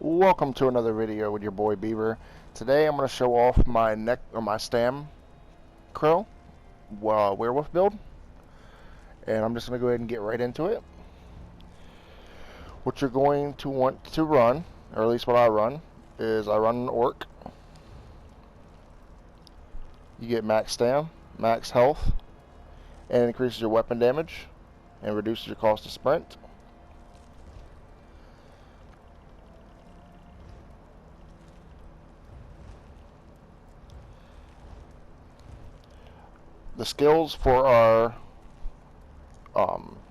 Welcome to another video with your boy Beaver. Today I'm going to show off my Stamcro Werewolf build, and I'm just going to go ahead and get right into it. What you're going to want to run, or at least what I run, is I run an orc. You get max stam, max health, and increases your weapon damage and reduces your cost to sprint. The skills for our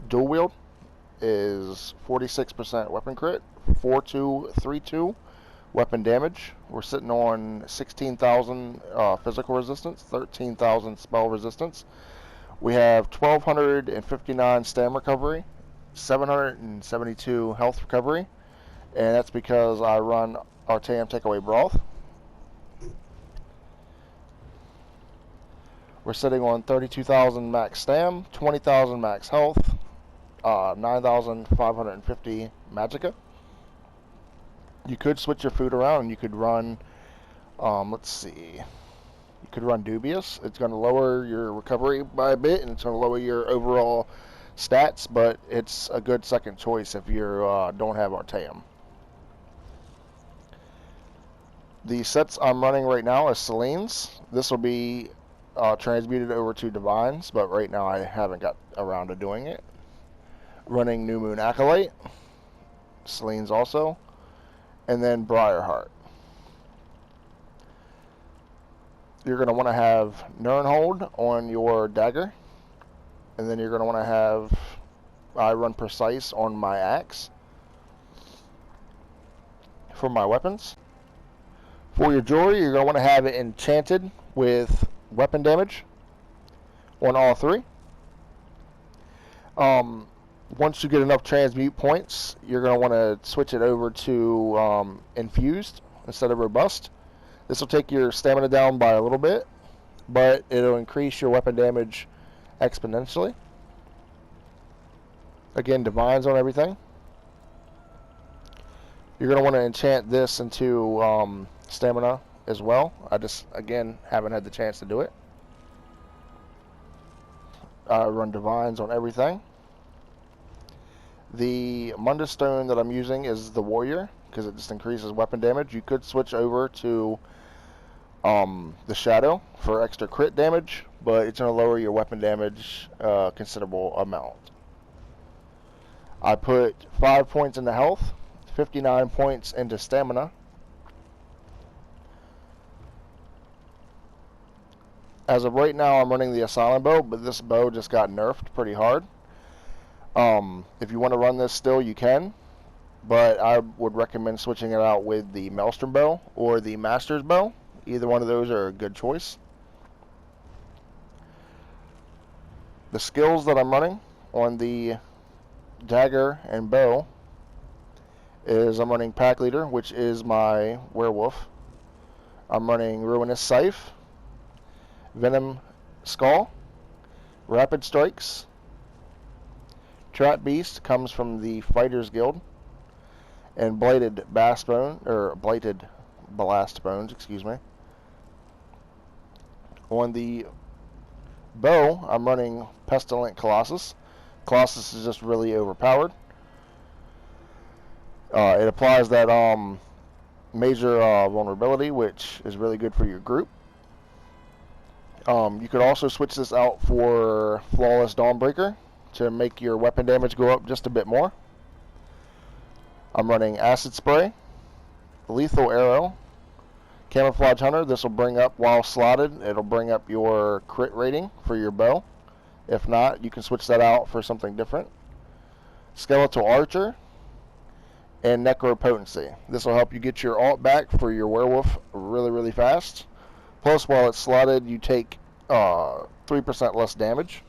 dual wield is 46% weapon crit, 4-2, 3-2 weapon damage. We're sitting on 16,000 physical resistance, 13,000 spell resistance. We have 1,259 stam recovery, 772 health recovery, and that's because I run Artaeum Takeaway Broth. We're sitting on 32,000 max stam, 20,000 max health, 9,550 magicka. You could switch your food around and you could run, let's see, you could run Dubious. It's going to lower your recovery by a bit and it's going to lower your overall stats, but it's a good second choice if you don't have Artaeum. The sets I'm running right now is Selenine's. This will be transmuted over to Divines, but right now I haven't got around to doing it. Running New Moon Acolyte, Selene's also, and then Briarheart. You're going to want to have Nurnhold on your dagger, and then you're going to want to have, I run Precise on my axe. For my weapons, for your jewelry, you're going to want to have it enchanted with weapon damage on all three. Once you get enough transmute points, you're going to want to switch it over to infused instead of robust. This will take your stamina down by a little bit, but it'll increase your weapon damage exponentially. Again, divines on everything. You're going to want to enchant this into stamina as well. I just, again, haven't had the chance to do it. I run divines on everything. The Mundus Stone that I'm using is the Warrior, because it just increases weapon damage. You could switch over to the Shadow for extra crit damage, but it's going to lower your weapon damage a considerable amount. I put 5 points into health, 59 points into stamina. As of right now, I'm running the Asylum Bow, but this bow just got nerfed pretty hard. If you want to run this still, you can, but I would recommend switching it out with the Maelstrom Bow or the Master's Bow. Either one of those are a good choice. The skills that I'm running on the dagger and bow is I'm running Pack Leader, which is my werewolf. I'm running Ruinous Scythe, Venom Skull, Rapid Strikes. Trap Beast comes from the Fighters Guild, and Blighted Blast Bones, excuse me. On the bow, I'm running Pestilent Colossus. Colossus is just really overpowered. It applies that major vulnerability, which is really good for your group. You could also switch this out for Flawless Dawnbreaker to make your weapon damage go up just a bit more. I'm running Acid Spray, Lethal Arrow, Camouflage Hunter. This will bring up, while slotted, it'll bring up your crit rating for your bow. If not, you can switch that out for something different. Skeletal Archer, and Necro Potency. This will help you get your alt back for your werewolf really, really fast. Plus, while it's slotted, you take 3% less damage.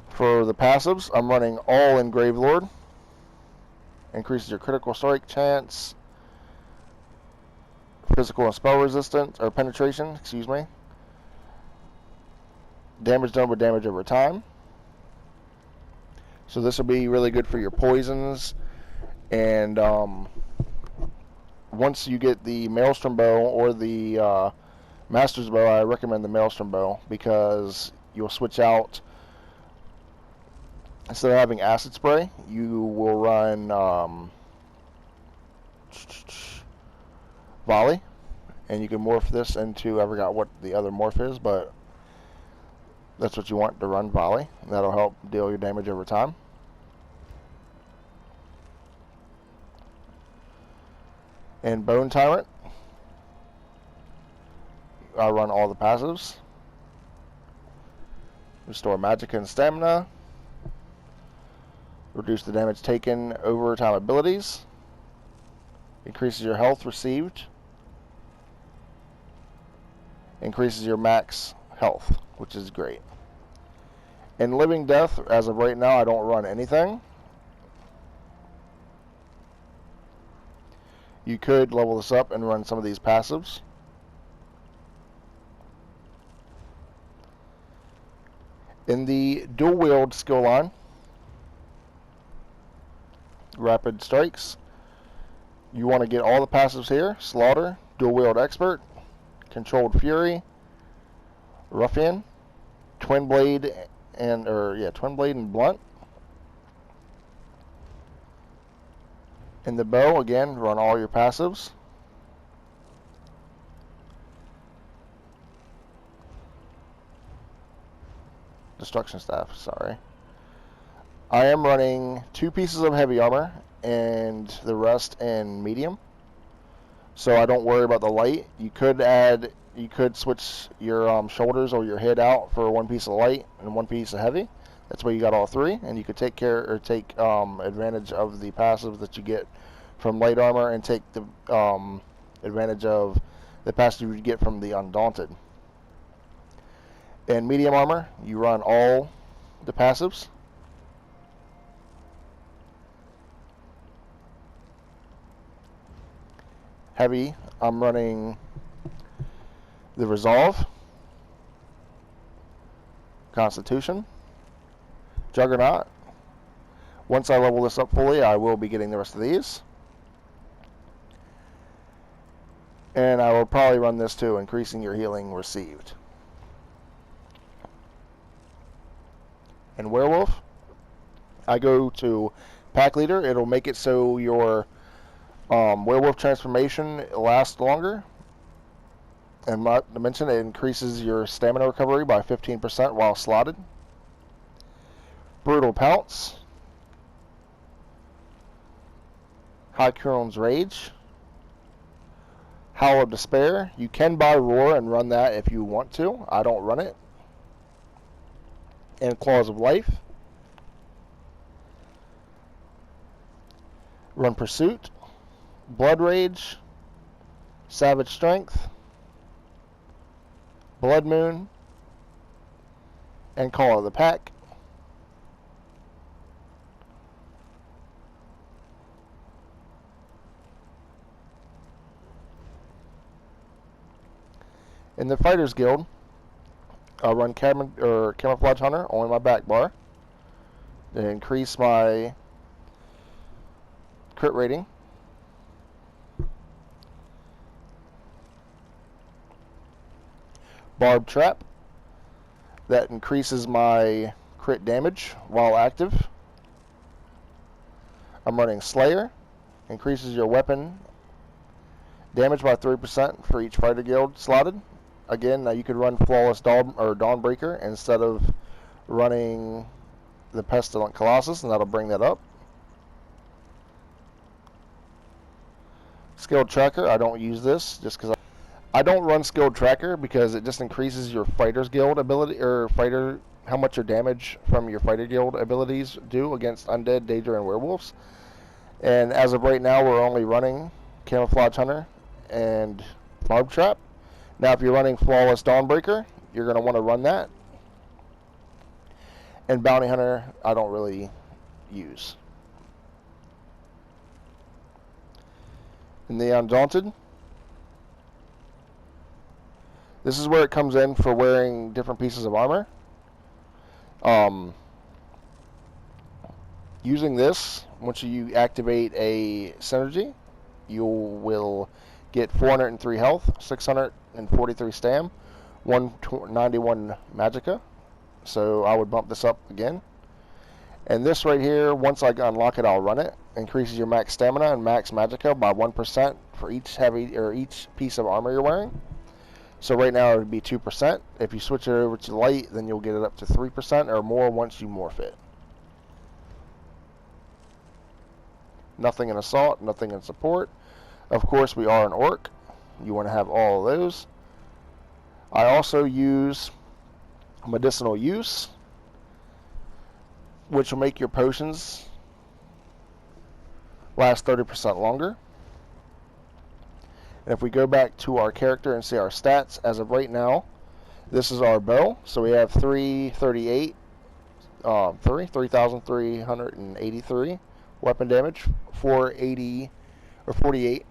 For the passives, I'm running All in Gravelord. Increases your critical strike chance, physical and spell resistance, or penetration, excuse me. Damage done with damage over time. So this will be really good for your poisons And once you get the Maelstrom bow or the Master's bow, I recommend the Maelstrom bow because you'll switch out. Instead of having acid spray, you will run volley, and you can morph this into, I forgot what the other morph is, but that's what you want to run, volley. That'll help deal your damage over time. And Bone Tyrant, I run all the passives. Restore magic and stamina. Reduce the damage taken over time abilities. Increases your health received. Increases your max health, which is great. In Living Death, as of right now, I don't run anything. You could level this up and run some of these passives. In the dual wield skill line, Rapid Strikes, you want to get all the passives here: Slaughter, Dual Wield Expert, Controlled Fury, Ruffian, Twin Blade, Twin Blade and Blunt. In the bow, again, run all your passives. Destruction Staff, sorry. I am running 2 pieces of heavy armor and the rest in medium, so I don't worry about the light. You could switch your shoulders or your head out for 1 piece of light and 1 piece of heavy. That's why you got all 3, and you could take advantage of the passive that you get from light armor and take the advantage of the passive you get from the Undaunted. In medium armor, you run all the passives. Heavy, I'm running the Resolve, Constitution, Juggernaut. Once I level this up fully, I will be getting the rest of these. And I will probably run this too, increasing your healing received. In Werewolf, I go to Pack Leader. It'll make it so your Werewolf transformation lasts longer. And not to mention, it increases your stamina recovery by 15% while slotted. Brutal Pounce. High Curon's Rage. Howl of Despair. You can buy Roar and run that if you want to. I don't run it. And Claws of Life. Run Pursuit. Blood Rage. Savage Strength. Blood Moon. And Call of the Pack. In the Fighters Guild, I'll run Camouflage Hunter, only my back bar, to increase my crit rating. Barb Trap, that increases my crit damage while active. I'm running Slayer, increases your weapon damage by 3% for each Fighter Guild slotted. Again, now you could run Flawless Dawnbreaker instead of running the Pestilent Colossus, and that'll bring that up. Skilled Tracker, I don't use this just because I don't run Skilled Tracker because it just increases your Fighters Guild ability, or how much your damage from your Fighter Guild abilities do against Undead, Daedra, and Werewolves. And as of right now, we're only running Camouflage Hunter and Barb Trap. Now, if you're running Flawless Dawnbreaker, you're going to want to run that. And Bounty Hunter, I don't really use. In the Undaunted, this is where it comes in for wearing different pieces of armor. Using this once you activate a synergy, you will get 403 health, 643 stam, 191 magicka. So I would bump this up again. And this right here, once I unlock it, I'll run it. Increases your max stamina and max magicka by 1% for each heavy or each piece of armor you're wearing. So right now it would be 2%. If you switch it over to light, then you'll get it up to 3% or more once you morph it. Nothing in assault, nothing in support. Of course, we are an orc. You want to have all of those. I also use medicinal use, which will make your potions last 30% longer. And if we go back to our character and see our stats, as of right now, this is our bow. So we have 3,383 weapon damage, 480 or 48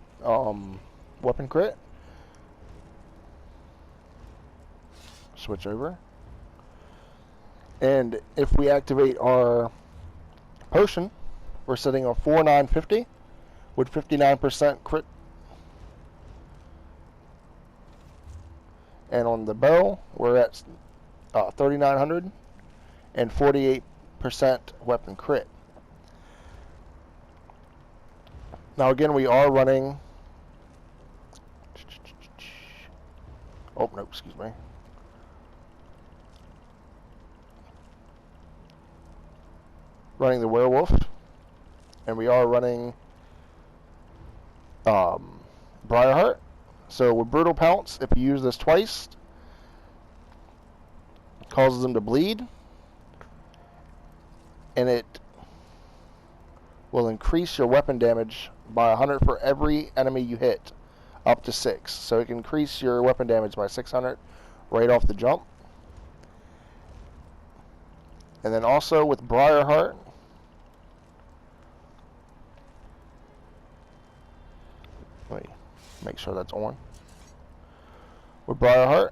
weapon crit. Switch over. And if we activate our potion, we're sitting on 4,950 with 59% crit. And on the bow, we're at 3,900 and 48% weapon crit. Now again, we are running... Oh, no, excuse me. Running the Werewolf. And we are running Briarheart. So with Brutal Pounce, if you use this twice, it causes them to bleed. And it will increase your weapon damage by 100 for every enemy you hit, up to 6. So it can increase your weapon damage by 600 right off the jump. And then also with Briarheart, let me make sure that's on. With Briarheart,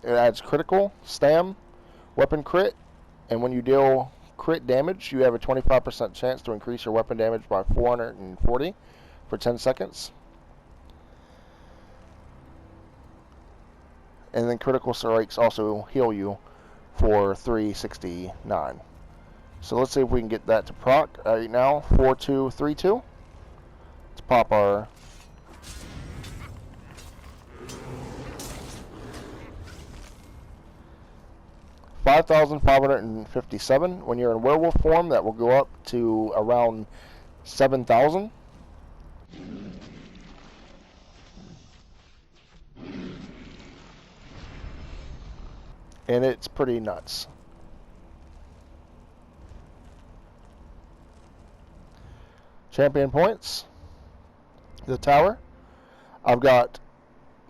it adds critical, stam, weapon crit, and when you deal crit damage, you have a 25% chance to increase your weapon damage by 440 for 10 seconds. And then critical strikes also heal you for 369. So let's see if we can get that to proc. Right now, 4232. Let's pop our 5,557. When you're in werewolf form, that will go up to around 7,000. And it's pretty nuts. Champion points. The tower. I've got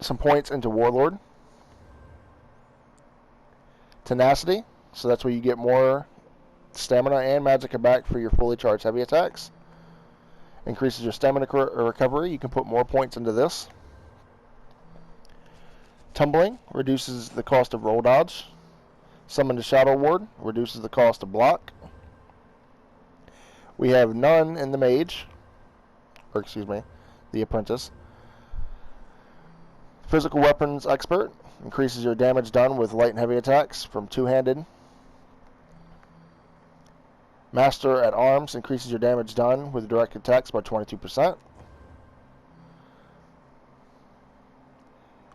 some points into Warlord. Tenacity, so that's where you get more stamina and magicka back for your fully charged heavy attacks. Increases your stamina recovery. You can put more points into this. Tumbling reduces the cost of roll dodge. Summon the Shadow Ward reduces the cost of block. We have none in the mage, or excuse me, the apprentice. Physical weapons expert increases your damage done with light and heavy attacks from two-handed. Master at Arms increases your damage done with direct attacks by 22%.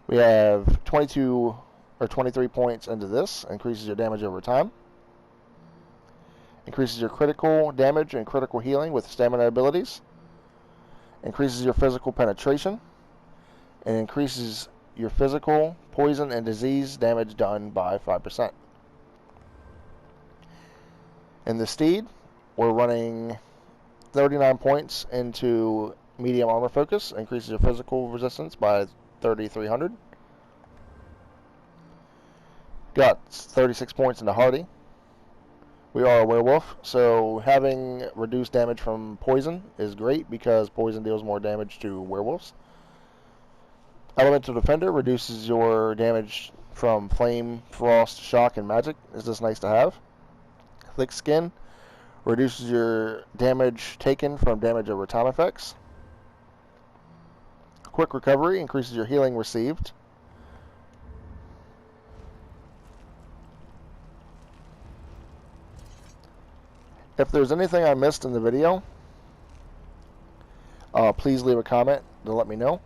We have 22 or 23 points into this. Increases your damage over time. Increases your critical damage and critical healing with stamina abilities. Increases your physical penetration. And increases your physical, poison, and disease damage done by 5%. In the Steed, we're running 39 points into medium armor focus. Increases your physical resistance by 3,300. Got 36 points into Hardy. We are a werewolf, so having reduced damage from poison is great because poison deals more damage to werewolves. Elemental Defender reduces your damage from flame, frost, shock, and magic. Is this nice to have? Thick Skin Reduces your damage taken from damage over time effects. Quick recovery increases your healing received. If there's anything I missed in the video, please leave a comment to let me know.